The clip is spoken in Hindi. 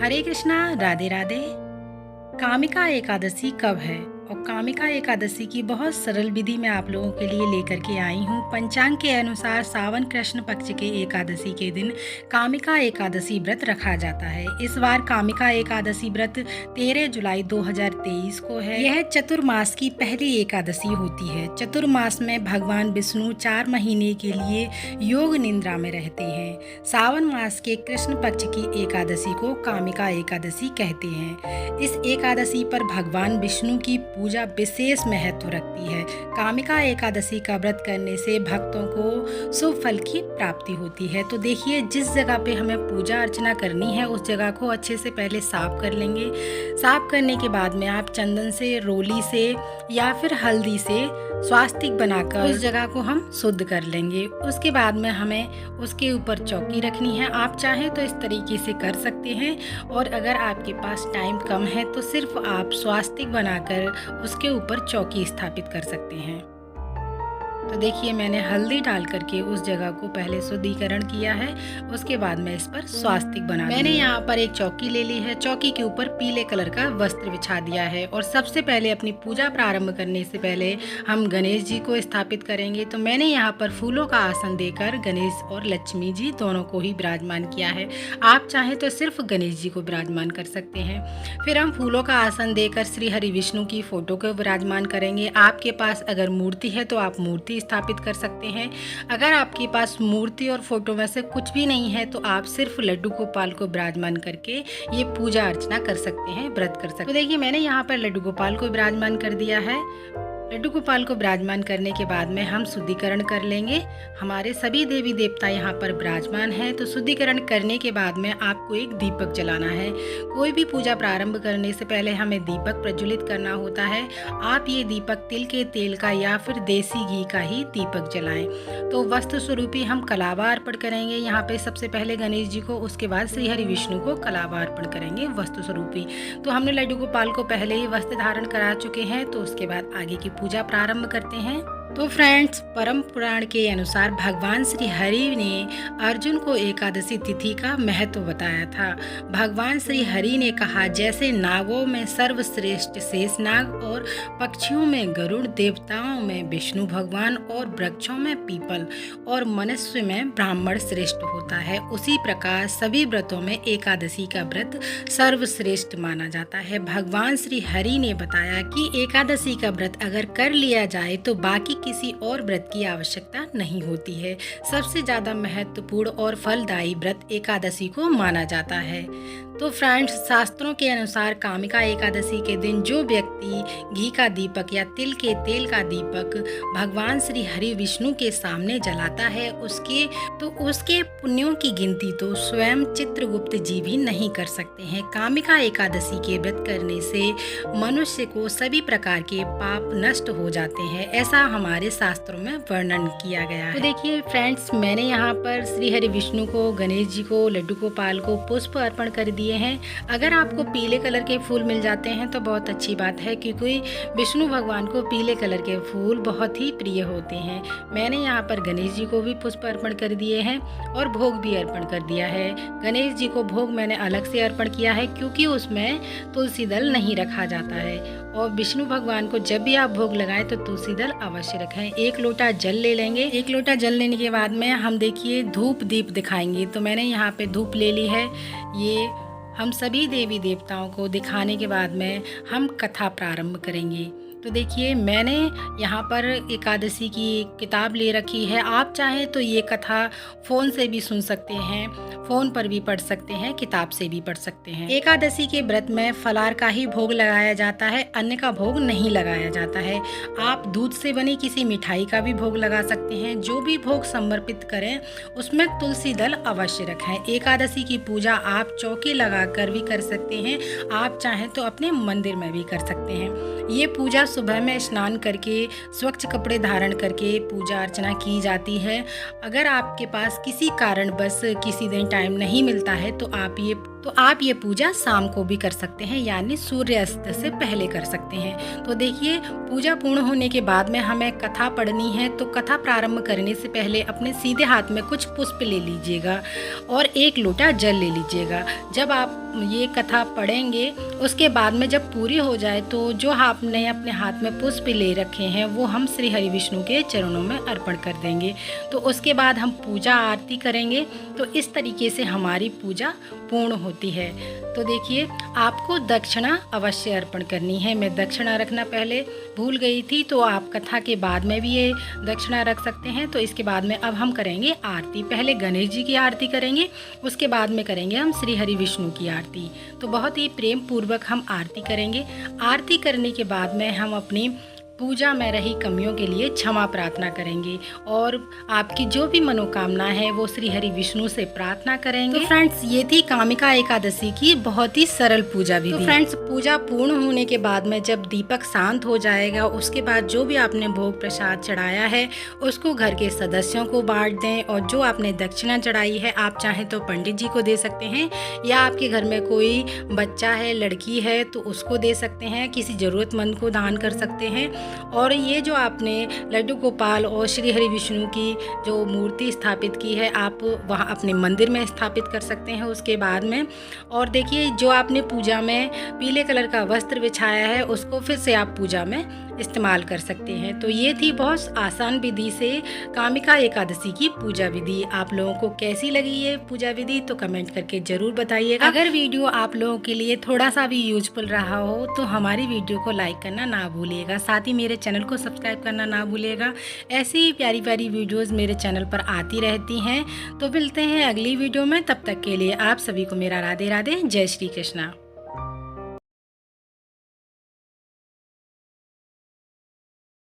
हरे कृष्णा, राधे राधे। कामिका एकादशी कब है? और कामिका एकादशी की बहुत सरल विधि मैं आप लोगों के लिए लेकर के आई हूँ। पंचांग के अनुसार सावन कृष्ण पक्ष के एकादशी के दिन कामिका एकादशी व्रत रखा जाता है। इस बार कामिका एकादशी व्रत 13 जुलाई 2023 को है। यह चतुर्मास की पहली एकादशी होती है। चतुर्मास में भगवान विष्णु 4 महीने के लिए योग निद्रा में रहते हैं। सावन मास के कृष्ण पक्ष की एकादशी को कामिका एकादशी कहते हैं। इस एकादशी पर भगवान विष्णु की पूजा विशेष महत्व रखती है। कामिका एकादशी का व्रत करने से भक्तों को शुभ फल की प्राप्ति होती है। तो देखिए, जिस जगह पे हमें पूजा अर्चना करनी है उस जगह को अच्छे से पहले साफ कर लेंगे। साफ करने के बाद में आप चंदन से, रोली से या फिर हल्दी से स्वास्तिक बनाकर उस जगह को हम शुद्ध कर लेंगे। उसके बाद में हमें उसके ऊपर चौकी रखनी है। आप चाहें तो इस तरीके से कर सकते हैं, और अगर आपके पास टाइम कम है तो सिर्फ आप स्वास्तिक बनाकर उसके ऊपर चौकी स्थापित कर सकते हैं। तो देखिए, मैंने हल्दी डाल करके उस जगह को पहले शुद्धिकरण किया है। उसके बाद मैं इस पर स्वास्तिक बना मैंने यहाँ पर एक चौकी ले ली है। चौकी के ऊपर पीले कलर का वस्त्र बिछा दिया है। और सबसे पहले अपनी पूजा प्रारंभ करने से पहले हम गणेश जी को स्थापित करेंगे। तो मैंने यहाँ पर फूलों का आसन देकर गणेश और लक्ष्मी जी दोनों को ही विराजमान किया है। आप चाहें तो सिर्फ गणेश जी को विराजमान कर सकते हैं। फिर हम फूलों का आसन देकर श्री हरि विष्णु की फोटो को विराजमान करेंगे। आपके पास अगर मूर्ति है तो आप मूर्ति स्थापित कर सकते हैं। अगर आपके पास मूर्ति और फोटो में से कुछ भी नहीं है तो आप सिर्फ लड्डू गोपाल को विराजमान करके ये पूजा अर्चना कर सकते हैं, व्रत कर सकते हैं। तो देखिए, मैंने यहाँ पर लड्डू गोपाल को विराजमान कर दिया है। लड्डू गोपाल को विराजमान करने के बाद में हम शुद्धिकरण कर लेंगे। हमारे सभी देवी देवता यहाँ पर विराजमान हैं। तो शुद्धिकरण करने के बाद में आपको एक दीपक जलाना है। कोई भी पूजा प्रारंभ करने से पहले हमें दीपक प्रज्वलित करना होता है। आप ये दीपक तिल के तेल का या फिर देसी घी का ही दीपक जलाएं। तो वस्तु स्वरूपी हम कलावा अर्पण करेंगे यहाँ पे सबसे पहले गणेश जी को, उसके बाद श्री हरि विष्णु को कलावा अर्पण करेंगे वस्तु स्वरूपी। तो हमने लड्डू गोपाल को पहले ही वस्त्र धारण करा चुके हैं। तो उसके बाद आगे की पूजा प्रारंभ करते हैं। तो फ्रेंड्स, परम पुराण के अनुसार भगवान श्री हरि ने अर्जुन को एकादशी तिथि का महत्व बताया था। भगवान श्री हरि ने कहा, जैसे नागों में सर्वश्रेष्ठ शेषनाग और पक्षियों में गरुड़, देवताओं में विष्णु भगवान और वृक्षों में पीपल और मनुष्य में ब्राह्मण श्रेष्ठ होता है, उसी प्रकार सभी व्रतों में एकादशी का व्रत सर्वश्रेष्ठ माना जाता है। भगवान श्री हरि ने बताया कि एकादशी का व्रत अगर कर लिया जाए तो बाकी किसी और व्रत की आवश्यकता नहीं होती है। सबसे ज्यादा महत्वपूर्ण और फलदायी व्रत एकादशी को माना जाता है। तो फ्रेंड्स, शास्त्रों के अनुसार कामिका एकादशी के दिन जो व्यक्ति घी का दीपक या तिल के तेल का दीपक भगवान श्री हरि विष्णु के सामने जलाता है उसके पुण्यों की गिनती तो स्वयं चित्रगुप्त जी भी नहीं कर सकते हैं। कामिका एकादशी के व्रत करने से मनुष्य को सभी प्रकार के पाप नष्ट हो जाते हैं, ऐसा हमारे शास्त्रों में वर्णन किया गया है। तो देखिए फ्रेंड्स, मैंने यहाँ पर श्री हरि विष्णु को, गणेश जी को, लड्डू गोपाल को पुष्प अर्पण कर दिए हैं। अगर आपको पीले कलर के फूल मिल जाते हैं तो बहुत अच्छी बात है, क्योंकि विष्णु भगवान को पीले कलर के फूल बहुत ही प्रिय होते हैं। मैंने यहाँ पर गणेश जी को भी पुष्प अर्पण कर दिए हैं और भोग भी अर्पण कर दिया है। गणेश जी को भोग मैंने अलग से अर्पण किया है, क्योंकि उसमें तुलसी दल नहीं रखा जाता है। और विष्णु भगवान को जब भी आप भोग लगाएं तो तुलसी दल अवश्य रखें। 1 लोटा जल ले लेंगे। 1 लोटा जल लेने के बाद में हम देखिए धूप दीप दिखाएंगे। तो मैंने यहाँ पे धूप ले ली है। ये हम सभी देवी देवताओं को दिखाने के बाद में हम कथा प्रारंभ करेंगे। तो देखिए, मैंने यहाँ पर एकादशी की किताब ले रखी है। आप चाहें तो ये कथा फ़ोन से भी सुन सकते हैं, फ़ोन पर भी पढ़ सकते हैं, किताब से भी पढ़ सकते हैं। एकादशी के व्रत में फलाहार का ही भोग लगाया जाता है, अन्य का भोग नहीं लगाया जाता है। आप दूध से बनी किसी मिठाई का भी भोग लगा सकते हैं। जो भी भोग समर्पित करें उसमें तुलसी दल अवश्य रखें। एकादशी की पूजा आप चौकी लगाकर भी कर सकते हैं, आप चाहें तो अपने मंदिर में भी कर सकते हैं। ये पूजा सुबह में स्नान करके स्वच्छ कपड़े धारण करके पूजा अर्चना की जाती है। अगर आपके पास किसी कारण बस किसी दिन टाइम नहीं मिलता है तो आप ये तो आप ये पूजा शाम को भी कर सकते हैं, यानी सूर्यास्त से पहले कर सकते हैं। तो देखिए, पूजा पूर्ण होने के बाद में हमें कथा पढ़नी है, तो कथा प्रारंभ करने से पहले अपने सीधे हाथ में कुछ पुष्प ले लीजिएगा और 1 लोटा जल ले लीजिएगा। जब आप ये कथा पढ़ेंगे, उसके बाद में जब पूरी हो जाए तो जो आपने अपने हाथ में पुष्प ले रखे हैं वो हम श्री हरि विष्णु के चरणों में अर्पण कर देंगे। तो उसके बाद हम पूजा आरती करेंगे। तो इस तरीके से हमारी पूजा पूर्ण होती है। तो देखिए, आपको दक्षिणा अवश्य अर्पण करनी है। मैं दक्षिणा रखना पहले भूल गई थी, तो आप कथा के बाद में भी ये दक्षिणा रख सकते हैं। तो इसके बाद में अब हम करेंगे आरती। पहले गणेश जी की आरती करेंगे, उसके बाद में करेंगे हम श्री हरि विष्णु की आरती। तो बहुत ही प्रेम पूर्वक हम आरती करेंगे। आरती करने के बाद में हम अपनी पूजा में रही कमियों के लिए क्षमा प्रार्थना करेंगे और आपकी जो भी मनोकामना है वो श्री हरि विष्णु से प्रार्थना करेंगे। तो फ्रेंड्स, ये थी कामिका एकादशी की बहुत ही सरल पूजा विधि। तो फ्रेंड्स, पूजा पूर्ण होने के बाद में जब दीपक शांत हो जाएगा, उसके बाद जो भी आपने भोग प्रसाद चढ़ाया है उसको घर के सदस्यों को बांट दें। और जो आपने दक्षिणा चढ़ाई है, आप चाहें तो पंडित जी को दे सकते हैं, या आपके घर में कोई बच्चा है, लड़की है, तो उसको दे सकते हैं, किसी ज़रूरतमंद को दान कर सकते हैं। और ये जो आपने लड्डू गोपाल और श्री हरि विष्णु की जो मूर्ति स्थापित की है, आप वहाँ अपने मंदिर में स्थापित कर सकते हैं उसके बाद में। और देखिए, जो आपने पूजा में पीले कलर का वस्त्र बिछाया है उसको फिर से आप पूजा में इस्तेमाल कर सकते हैं। तो ये थी बहुत आसान विधि से कामिका एकादशी की पूजा विधि। आप लोगों को कैसी लगी ये पूजा विधि तो कमेंट करके ज़रूर बताइएगा। अगर वीडियो आप लोगों के लिए थोड़ा सा भी यूजफुल रहा हो तो हमारी वीडियो को लाइक करना ना भूलिएगा, साथ ही मेरे चैनल को सब्सक्राइब करना ना भूलिएगा। ऐसी ही प्यारी प्यारी वीडियोज़ मेरे चैनल पर आती रहती हैं। तो मिलते हैं अगली वीडियो में, तब तक के लिए आप सभी को मेरा राधे राधे, जय श्री कृष्णा।